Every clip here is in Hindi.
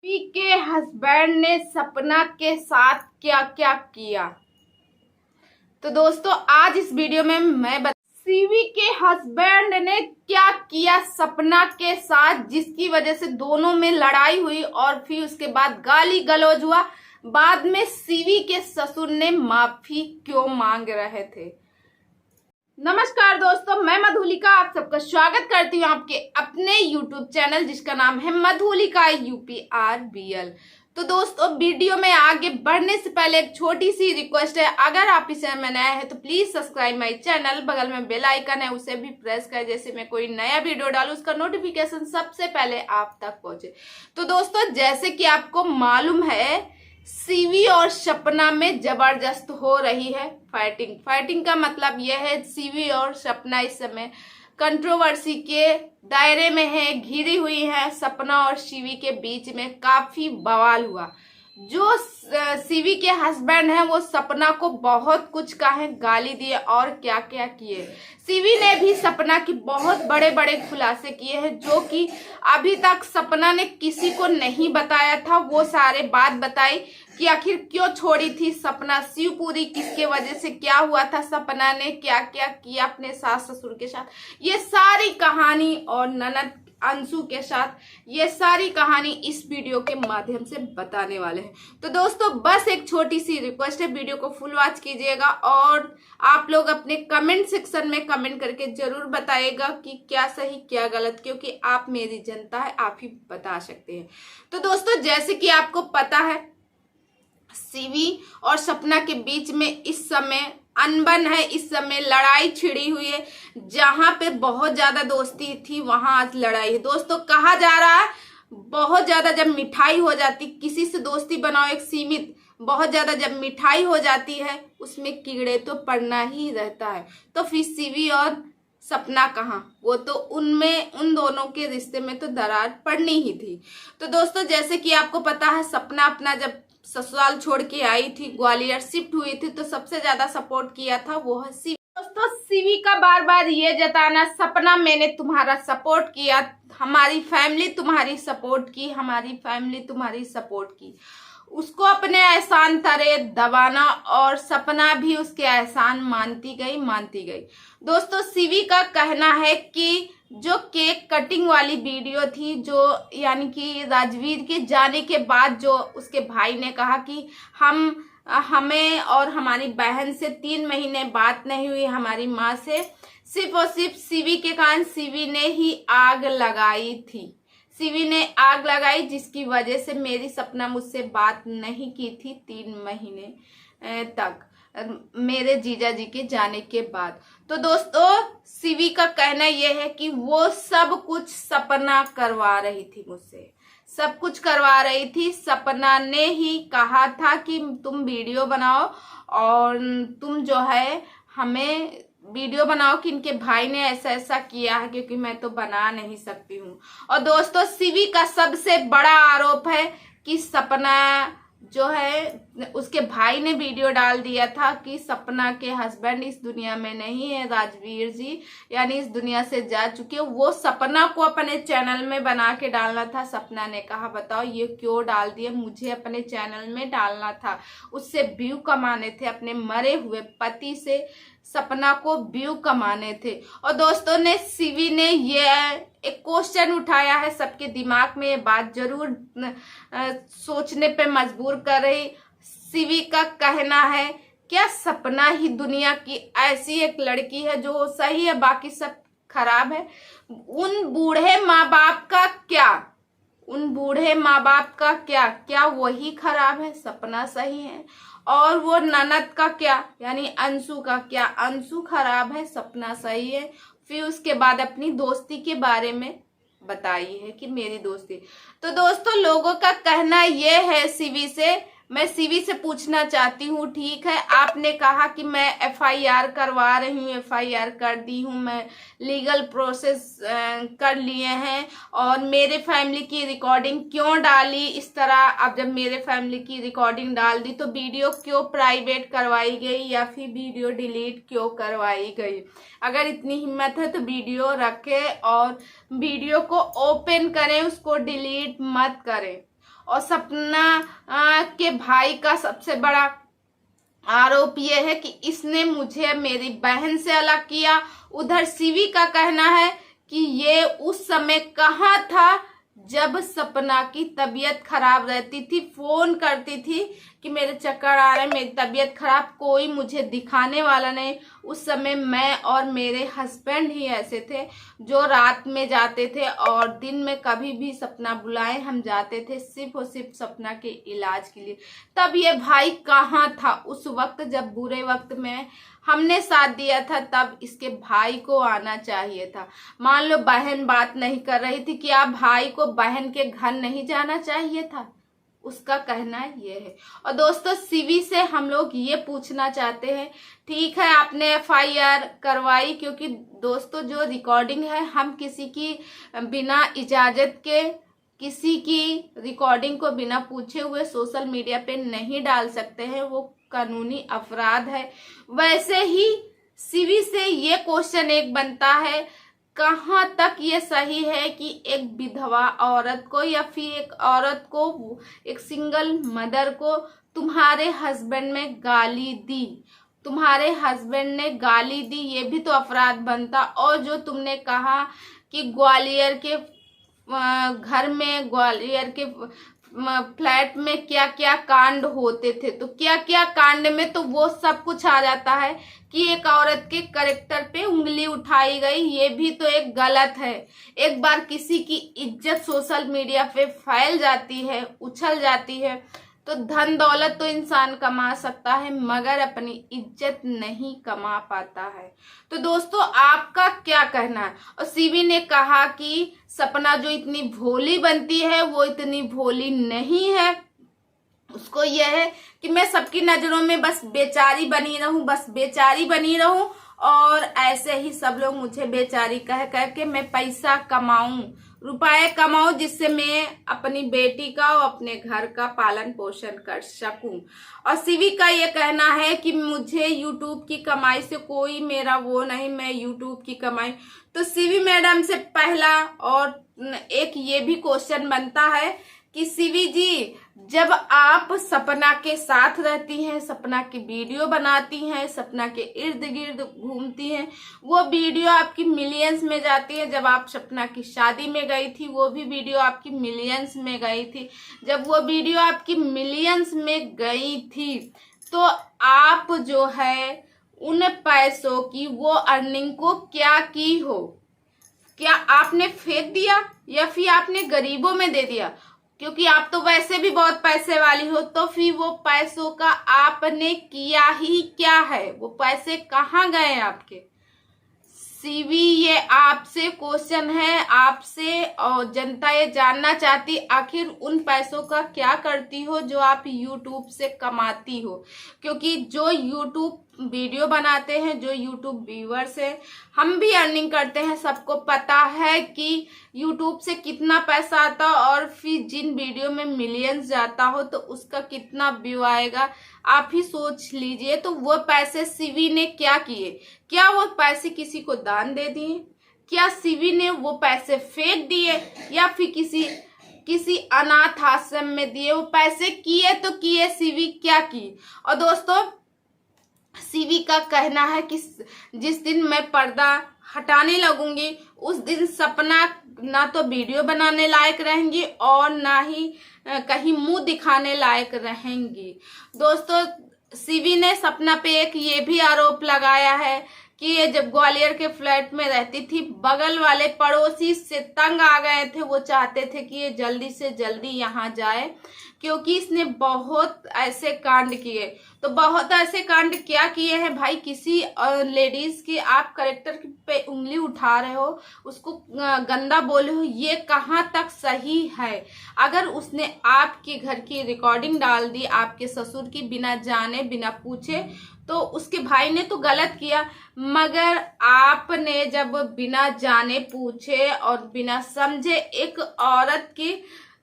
सीवी के हस्बैंड ने सपना के साथ क्या क्या किया। तो दोस्तों आज इस वीडियो में मैं सीवी के हस्बैंड ने क्या किया सपना के साथ, जिसकी वजह से दोनों में लड़ाई हुई और फिर उसके बाद गाली गलौज हुआ। बाद में सीवी के ससुर ने माफी क्यों मांग रहे थे। नमस्कार दोस्तों, मैं मधुलिका आप सबका स्वागत करती हूँ आपके अपने YouTube चैनल जिसका नाम है मधुलिका UPRBL। तो दोस्तों वीडियो में आगे बढ़ने से पहले एक छोटी सी रिक्वेस्ट है, अगर आप इस चैनल में नया है तो प्लीज सब्सक्राइब माई चैनल, बगल में बेल आइकन है उसे भी प्रेस करें, जैसे मैं कोई नया वीडियो डालूं उसका नोटिफिकेशन सबसे पहले आप तक पहुंचे। तो दोस्तों जैसे कि आपको मालूम है, सीवी और सपना में जबरदस्त हो रही है फाइटिंग का मतलब यह है सीवी और सपना इस समय कंट्रोवर्सी के दायरे में है, घिरी हुई है। सपना और सीवी के बीच में काफी बवाल हुआ। जो सीवी के हस्बैंड हैं वो सपना को बहुत कुछ कहे, गाली दिए और क्या क्या किए। सीवी ने भी सपना की बहुत बड़े बड़े खुलासे किए हैं जो कि अभी तक सपना ने किसी को नहीं बताया था। वो सारे बात बताई कि आखिर क्यों छोड़ी थी सपना शिवपुरी, किसके वजह से क्या हुआ था, सपना ने क्या क्या किया अपने सास ससुर के साथ, ये सारी कहानी और ननद अंशु के साथ, ये सारी कहानी इस वीडियो के माध्यम से बताने वाले हैं। तो दोस्तों बस एक छोटी सी रिक्वेस्ट है, वीडियो को फुल वॉच कीजिएगा और आप लोग अपने कमेंट सेक्शन में कमेंट करके जरूर बताइएगा कि क्या सही क्या गलत, क्योंकि आप मेरी जनता है, आप ही बता सकते हैं। तो दोस्तों जैसे कि आपको पता है, सीवी और सपना के बीच में इस समय अनबन है, इस समय लड़ाई छिड़ी हुई है। जहां पे बहुत ज्यादा दोस्ती थी वहां आज लड़ाई है। दोस्तों कहा जा रहा है बहुत ज्यादा जब मिठाई हो जाती, किसी से दोस्ती बनाओ एक सीमित, बहुत ज्यादा जब मिठाई हो जाती है उसमें कीड़े तो पड़ना ही रहता है। तो फिर सीवी और सपना कहाँ, वो तो उनमें उन दोनों के रिश्ते में तो दरार पड़नी ही थी। तो दोस्तों जैसे कि आपको पता है, सपना अपना जब ससुराल छोड़ के आई थी, ग्वालियर शिफ्ट हुई थी, तो सबसे ज्यादा सपोर्ट किया था वो है सीवी। दोस्तों सीवी का बार बार ये जताना, सपना मैंने तुम्हारा सपोर्ट किया, हमारी फैमिली तुम्हारी सपोर्ट की, हमारी फैमिली तुम्हारी सपोर्ट की, उसको अपने एहसान तरे दबाना और सपना भी उसके एहसान मानती गई। दोस्तों सीवी का कहना है कि जो केक कटिंग वाली वीडियो थी, जो यानी कि राजवीर के जाने के बाद जो उसके भाई ने कहा कि हमें और हमारी बहन से 3 महीने बात नहीं हुई, हमारी माँ से, सिर्फ और सिर्फ सीवी के कारण सीवी ने ही आग लगाई थी। सीवी ने आग लगाई जिसकी वजह से मेरी सपना मुझसे बात नहीं की थी 3 महीने तक, मेरे जीजा जी के जाने के बाद। तो दोस्तों सीवी का कहना यह है कि वो सब कुछ सपना करवा रही थी मुझसे, सब कुछ करवा रही थी। सपना ने ही कहा था कि तुम वीडियो बनाओ और तुम जो है हमें वीडियो बनाओ कि इनके भाई ने ऐसा ऐसा किया है, क्योंकि मैं तो बना नहीं सकती हूँ। और दोस्तों सीवी का सबसे बड़ा आरोप है कि सपना जो है उसके भाई ने वीडियो डाल दिया था कि सपना के हस्बैंड इस दुनिया में नहीं है, राजवीर जी यानी इस दुनिया से जा चुके हैं। वो सपना को अपने चैनल में बना के डालना था। सपना ने कहा बताओ ये क्यों डाल दिया, मुझे अपने चैनल में डालना था, उससे व्यू कमाने थे, अपने मरे हुए पति से सपना को व्यू कमाने थे। और दोस्तों ने सीवी ने ये एक क्वेश्चन उठाया है, सबके दिमाग में ये बात जरूर सोचने पे मजबूर कर रही। सीवी का कहना है क्या सपना ही दुनिया की ऐसी एक लड़की है जो सही है बाकी सब खराब है? उन बूढ़े माँ बाप का क्या, उन बूढ़े माँ बाप का क्या वही खराब है, सपना सही है? और वो ननद का क्या, यानी अंशु का क्या, अंशु खराब है सपना सही है? फिर उसके बाद अपनी दोस्ती के बारे में बताई है कि मेरी दोस्ती। तो दोस्तों लोगों का कहना ये है सीवी से, मैं सीवी से पूछना चाहती हूँ, ठीक है आपने कहा कि मैं FIR करवा रही हूँ, FIR कर दी हूँ, मैं लीगल प्रोसेस कर लिए हैं, और मेरे फैमिली की रिकॉर्डिंग क्यों डाली इस तरह? अब जब मेरे फैमिली की रिकॉर्डिंग डाल दी तो वीडियो क्यों प्राइवेट करवाई गई या फिर वीडियो डिलीट क्यों करवाई गई? अगर इतनी हिम्मत है तो वीडियो रखें और वीडियो को ओपन करें, उसको डिलीट मत करें। और सपना के भाई का सबसे बड़ा आरोप ये है कि इसने मुझे मेरी बहन से अलग किया। उधर सीवी का कहना है कि ये उस समय कहाँ था जब सपना की तबीयत खराब रहती थी, फोन करती थी कि मेरे चक्कर आ रहे हैं, मेरी तबीयत खराब, कोई मुझे दिखाने वाला नहीं। उस समय मैं और मेरे हस्बैंड ही ऐसे थे जो रात में जाते थे और दिन में कभी भी सपना बुलाए हम जाते थे, सिर्फ और सिर्फ सपना के इलाज के लिए। तब ये भाई कहाँ था उस वक्त जब बुरे वक्त में हमने साथ दिया था? तब इसके भाई को आना चाहिए था। मान लो बहन बात नहीं कर रही थी, क्या भाई को बहन के घर नहीं जाना चाहिए था? उसका कहना ये है। और दोस्तों सीवी से हम लोग ये पूछना चाहते हैं, ठीक है आपने एफआईआर करवाई, क्योंकि दोस्तों जो रिकॉर्डिंग है हम किसी की बिना इजाजत के, किसी की रिकॉर्डिंग को बिना पूछे हुए सोशल मीडिया पे नहीं डाल सकते हैं, वो कानूनी अपराध है। वैसे ही सीवी से ये क्वेश्चन एक बनता है, कहाँ तक ये सही है कि एक विधवा औरत को या फिर एक औरत को, एक सिंगल मदर को तुम्हारे हस्बैंड में गाली दी, तुम्हारे हस्बैंड ने गाली दी, ये भी तो अपराध बनता। और जो तुमने कहा कि ग्वालियर के घर में, ग्वालियर के फ्लैट में क्या क्या कांड होते थे, तो क्या क्या कांड में तो वो सब कुछ आ जाता है कि एक औरत के कैरेक्टर पे उंगली उठाई गई, ये भी तो एक गलत है। एक बार किसी की इज्जत सोशल मीडिया पे फैल जाती है, उछल जाती है, तो धन दौलत तो इंसान कमा सकता है मगर अपनी इज्जत नहीं कमा पाता है। तो दोस्तों आपका क्या कहना है? और सीवी ने कहा कि सपना जो इतनी भोली बनती है वो इतनी भोली नहीं है, उसको यह है कि मैं सबकी नजरों में बस बेचारी बनी रहूं, बस बेचारी बनी रहूं और ऐसे ही सब लोग मुझे बेचारी कह कह के मैं पैसा कमाऊं, रुपए कमाऊं, जिससे मैं अपनी बेटी का और अपने घर का पालन पोषण कर सकूं। और सीवी का ये कहना है कि मुझे यूट्यूब की कमाई से कोई मेरा वो नहीं, मैं यूट्यूब की कमाई। तो सीवी मैडम से पहला और एक ये भी क्वेश्चन बनता है कि सीवी जी, जब आप सपना के साथ रहती हैं, सपना की वीडियो बनाती हैं, सपना के इर्द गिर्द घूमती हैं, वो वीडियो आपकी मिलियंस में जाती है। जब आप सपना की शादी में गई थी वो भी वीडियो आपकी मिलियंस में गई थी। जब वो वीडियो आपकी मिलियंस में गई थी तो आप जो है उन पैसों की, वो अर्निंग को क्या की हो? क्या आपने फेंक दिया या फिर आपने गरीबों में दे दिया? क्योंकि आप तो वैसे भी बहुत पैसे वाली हो, तो फिर वो पैसों का आपने किया ही क्या है? वो पैसे कहाँ गए आपके? सीवी ये आपसे क्वेश्चन है, आपसे, और जनता ये जानना चाहती आखिर उन पैसों का क्या करती हो जो आप यूट्यूब से कमाती हो। क्योंकि जो यूट्यूब वीडियो बनाते हैं, जो यूट्यूब व्यूअर्स हैं, हम भी अर्निंग करते हैं, सबको पता है कि यूट्यूब से कितना पैसा आता और फिर जिन वीडियो में मिलियंस जाता हो तो उसका कितना व्यू आएगा, आप ही सोच लीजिए। तो वो पैसे सीवी ने क्या किए? क्या वो पैसे किसी को दान दे दिए? क्या सीवी ने वो पैसे फेंक दिए या फिर किसी अनाथ आश्रम में दिए? वो पैसे किए तो किए, सीवी क्या की? और दोस्तों सीवी का कहना है कि जिस दिन मैं पर्दा हटाने लगूंगी उस दिन सपना ना तो वीडियो बनाने लायक रहेंगी और ना ही कहीं मुंह दिखाने लायक रहेंगी। दोस्तों सीवी ने सपना पे एक ये भी आरोप लगाया है कि ये जब ग्वालियर के फ्लैट में रहती थी, बगल वाले पड़ोसी से तंग आ गए थे, वो चाहते थे कि ये जल्दी से जल्दी यहाँ जाए, क्योंकि इसने बहुत ऐसे कांड किए। तो बहुत ऐसे कांड क्या किए हैं भाई? किसी लेडीज की आप कैरेक्टर पे उंगली उठा रहे हो, उसको गंदा बोले हो, ये कहाँ तक सही है? अगर उसने आपके घर की रिकॉर्डिंग डाल दी आपके ससुर की बिना जाने बिना पूछे, तो उसके भाई ने तो गलत किया, मगर आपने जब बिना जाने पूछे और बिना समझे एक औरत की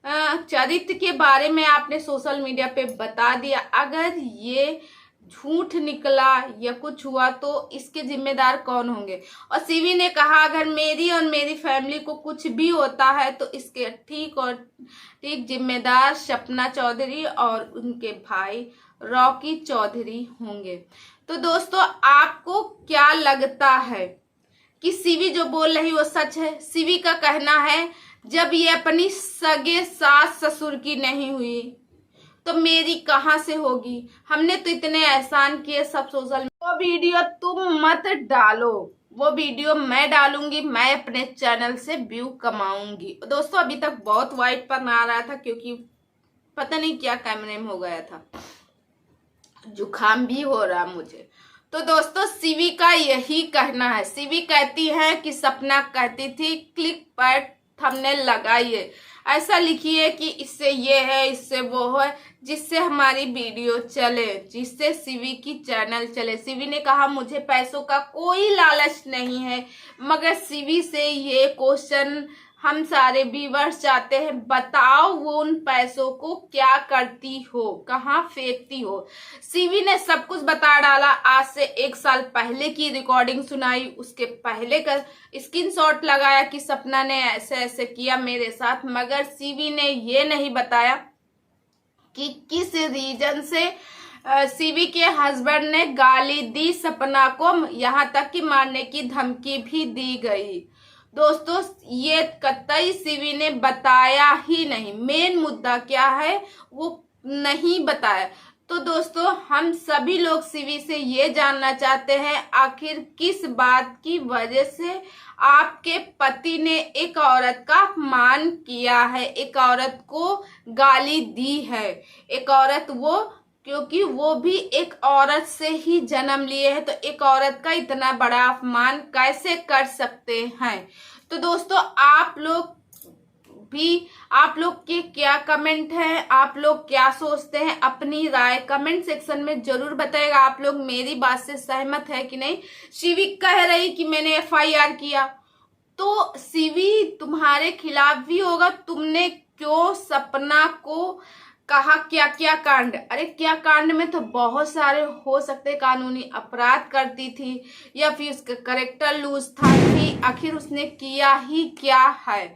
चरित्र के बारे में आपने सोशल मीडिया पे बता दिया, अगर ये झूठ निकला या कुछ हुआ तो इसके जिम्मेदार कौन होंगे। और सीवी ने कहा अगर मेरी और मेरी फैमिली को कुछ भी होता है तो इसके ठीक जिम्मेदार सपना चौधरी और उनके भाई रॉकी चौधरी होंगे। तो दोस्तों आपको क्या लगता है कि सीवी जो बोल रही वो सच है? सीवी का कहना है जब ये अपनी सगे सास ससुर की नहीं हुई तो मेरी कहां से होगी, हमने तो इतने एहसान किए सब सोशल। वो वीडियो तुम मत डालो, वो वीडियो मैं डालूंगी, मैं अपने चैनल से व्यू कमाऊंगी। दोस्तों अभी तक बहुत वाइट पर आ रहा था क्योंकि पता नहीं क्या कैमरे में हो गया था, जुकाम भी हो रहा मुझे। तो दोस्तों सीवी का यही कहना है। सीवी कहती है कि सपना कहती थी क्लिक पर थंबनेल लगाइए, ऐसा लिखिए कि इससे ये है इससे वो है, जिससे हमारी वीडियो चले, जिससे सीवी की चैनल चले। सीवी ने कहा मुझे पैसों का कोई लालच नहीं है, मगर सीवी से ये क्वेश्चन हम सारे व्यूअर्स चाहते हैं, बताओ वो उन पैसों को क्या करती हो, कहाँ फेंकती हो। सीवी ने सब कुछ बता डाला। आज से 1 साल पहले की रिकॉर्डिंग सुनाई, उसके पहले का स्क्रीनशॉट लगाया कि सपना ने ऐसे ऐसे किया मेरे साथ, मगर सीवी ने ये नहीं बताया कि किस रीजन से सीवी के हस्बैंड ने गाली दी सपना को, यहाँ तक कि मारने की धमकी भी दी गई। दोस्तों ये कतई सीवी ने बताया ही नहीं, मेन मुद्दा क्या है वो नहीं बताया। तो दोस्तों हम सभी लोग सीवी से ये जानना चाहते हैं आखिर किस बात की वजह से आपके पति ने एक औरत का अपमान किया है, एक औरत को गाली दी है, एक औरत वो, क्योंकि वो भी एक औरत से ही जन्म लिए हैं, तो एक औरत का इतना बड़ा अपमान कैसे कर सकते हैं। तो दोस्तों आप लोग के क्या कमेंट हैं, आप लोग क्या सोचते हैं, अपनी राय कमेंट सेक्शन में जरूर बताइएगा। आप लोग मेरी बात से सहमत है कि नहीं। सीवी कह रही कि मैंने FIR किया, तो सीवी तुम्हारे खिलाफ भी होगा। तुमने क्यों सपना को कहा क्या क्या कांड, अरे क्या कांड में तो बहुत सारे हो सकते, कानूनी अपराध करती थी या फिर उसका कैरेक्टर लूज था कि आखिर उसने किया ही क्या है।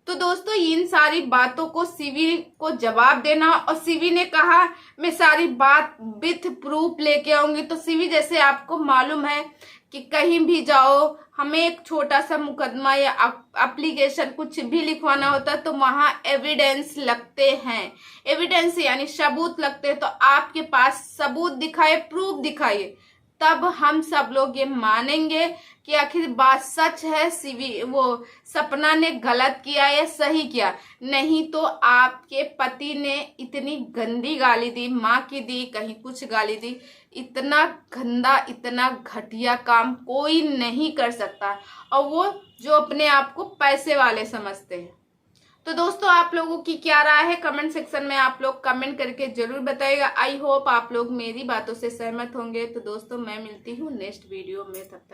तो दोस्तों इन सारी बातों को सीवी को जवाब देना। और सीवी ने कहा मैं सारी बात विथ प्रूफ लेके आऊंगी। तो सीवी जैसे आपको मालूम है कि कहीं भी जाओ, हमें एक छोटा सा मुकदमा या एप्लीकेशन कुछ भी लिखवाना होता है तो वहां एविडेंस लगते हैं, एविडेंस यानी सबूत लगते हैं। तो आपके पास सबूत दिखाए, प्रूफ दिखाइए, तब हम सब लोग ये मानेंगे कि आखिर बात सच है, सीवी वो सपना ने गलत किया या सही किया। नहीं तो आपके पति ने इतनी गंदी गाली दी, माँ की दी, कहीं कुछ गाली दी, इतना गंदा इतना घटिया काम कोई नहीं कर सकता, और वो जो अपने आप को पैसे वाले समझते हैं। तो दोस्तों आप लोगों की क्या राय है कमेंट सेक्शन में आप लोग कमेंट करके जरूर बताइएगा। आई होप आप लोग मेरी बातों से सहमत होंगे। तो दोस्तों मैं मिलती हूँ नेक्स्ट वीडियो में, तब तक